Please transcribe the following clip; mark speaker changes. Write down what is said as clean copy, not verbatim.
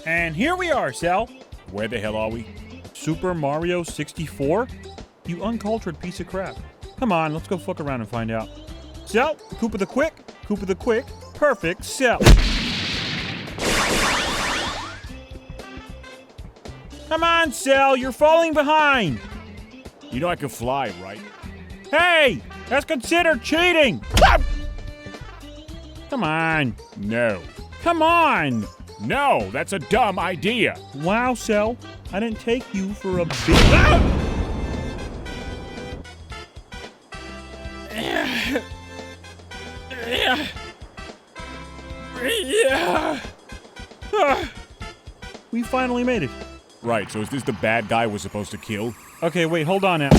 Speaker 1: And here we are, Sal.
Speaker 2: Where the hell are we?
Speaker 1: Super Mario 64? You uncultured piece of crap. Come on, let's go fuck around and find out. Sal, Koopa the Quick, perfect Sal. Come on, Sal, you're falling behind.
Speaker 2: You know I can fly, right?
Speaker 1: Hey, that's considered cheating. Come on.
Speaker 2: No.
Speaker 1: Come on.
Speaker 2: No, that's a dumb idea.
Speaker 1: Wow, Sal, I didn't take you for a big... We finally made it.
Speaker 2: Right, so is this the bad guy we're supposed to kill?
Speaker 1: Okay, wait, hold on now.